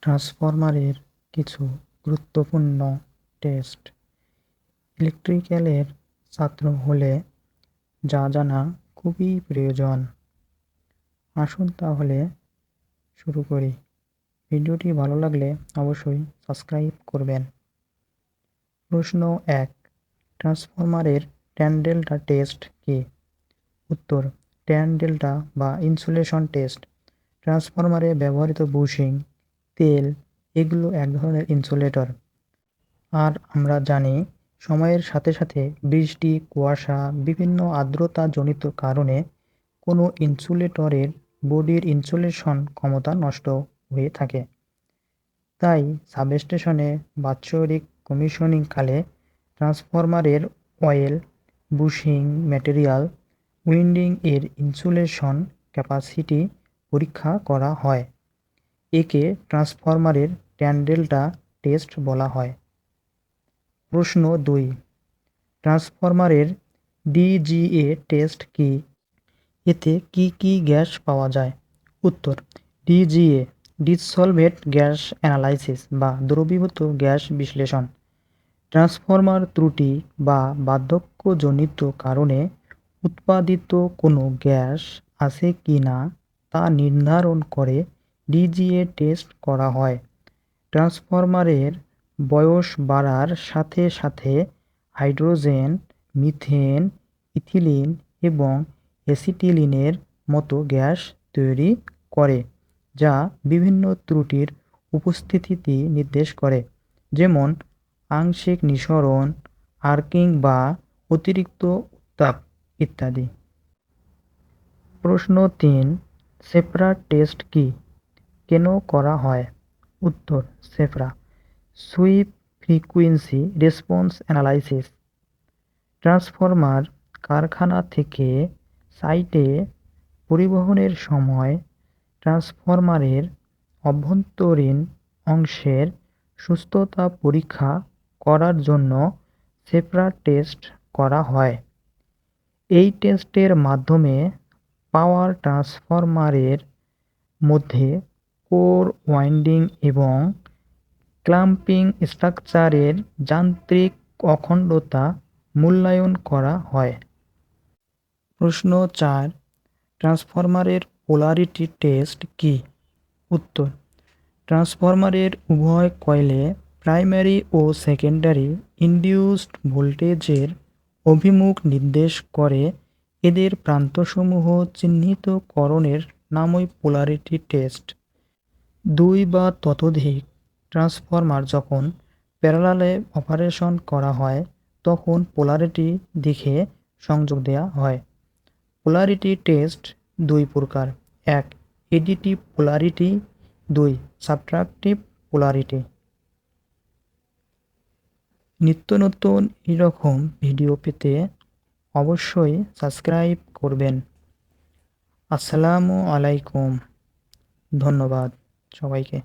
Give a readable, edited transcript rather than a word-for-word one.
ট্রান্সফরমারের কিছু গুরুত্বপূর্ণ টেস্ট। ইলেকট্রিক্যালের ছাত্র হলে যা জানা খুবই প্রয়োজন। আসুন তাহলে শুরু করি। ভিডিওটি ভালো লাগলে অবশ্যই সাবস্ক্রাইব করবেন। প্রশ্ন 1, ট্রান্সফরমারের ট্যান ডেল্টা টেস্ট কি? উত্তর, ট্যান ডেল্টা বা ইনসুলেশন টেস্ট ট্রান্সফরমারে ব্যবহৃত বুশিং, তেল এগুলো এক ধরনের ইনসুলেটর। আর আমরা জানি সময়ের সাথে সাথে বৃষ্টি, কুয়াশা, বিভিন্ন আর্দ্রতাজনিত কারণে কোনো ইনসুলেটরের বডির ইনসুলেশন ক্ষমতা নষ্ট হয়ে থাকে। তাই সাবস্টেশনে বাৎসরিক কমিশনিংকালে ট্রান্সফরমারের অয়েল, বুশিং ম্যাটেরিয়াল, উইন্ডিং এর ইনসুলেশন ক্যাপাসিটি পরীক্ষা করা হয়। একে ট্রান্সফরমারের ট্যান ডেল্টা টেস্ট বলা হয়। প্রশ্ন 2, ট্রান্সফরমারের ডিজিএ টেস্ট কি? এতে কি কি গ্যাস পাওয়া যায়? উত্তর, ডিজিএ ডিসলভেট গ্যাস অ্যানালাইসিস বা দ্রবীভূত গ্যাস বিশ্লেষণ। ট্রান্সফরমার ত্রুটি বা বার্ধক্যজনিত কারণে উৎপাদিত কোনো গ্যাস আছে কি না তা নির্ধারণ করে ডিজিএ টেস্ট করা হয়। ট্রান্সফরমারের বয়স বাড়ার সাথে সাথে হাইড্রোজেন, মিথেন, ইথিলিন এবং অ্যাসিটিলিনের মতো গ্যাস তৈরি করে, যা বিভিন্ন ত্রুটির উপস্থিতি নির্দেশ করে, যেমন আংশিক নিঃসরণ, আর্কিং বা অতিরিক্ত উত্তাপ ইত্যাদি। প্রশ্ন 3, সেফরা টেস্ট কি? কেন করা হয়? উত্তর, SFRA sweep frequency response analysis. Transformer কারখানা থেকে সাইটে পরিবহনের সময় ট্রান্সফরমারের অভ্যন্তরীণ অংশের সুস্থতা পরীক্ষা করার জন্য সেফরা টেস্ট করা হয়। এই টেস্টের মাধ্যমে পাওয়ার ট্রান্সফরমারের মধ্যে কোর ওয়াইন্ডিং এবং ক্ল্যাম্পিং স্ট্রাকচারের যান্ত্রিক অখণ্ডতা মূল্যায়ন করা হয়। প্রশ্ন 4, ট্রান্সফরমারের পোলারিটি টেস্ট কি? উত্তর, ট্রান্সফরমারের উভয় কয়েলে প্রাইমারি ও সেকেন্ডারি ইনডিউসড ভোল্টেজের অভিমুখ নির্দেশ করে। এদের প্রান্তসমূহ চিহ্নিতকরণের নামই পোলারিটি টেস্ট। 2 বা ততোধিক ট্রান্সফরমার যখন প্যারালালে অপারেশন করা হয় তখন পোলারিটি দিকে সংযোগ দেওয়া হয়। পোলারিটি টেস্ট 2 প্রকার: 1, এডিটিভ পোলারিটি, 2, সাবট্রাকটিভ পোলারিটি। নিত্য নতুন এরকম ভিডিও পেতে অবশ্যই সাবস্ক্রাইব করবেন। আসসালামু আলাইকুম। ধন্যবাদ সবাইকে।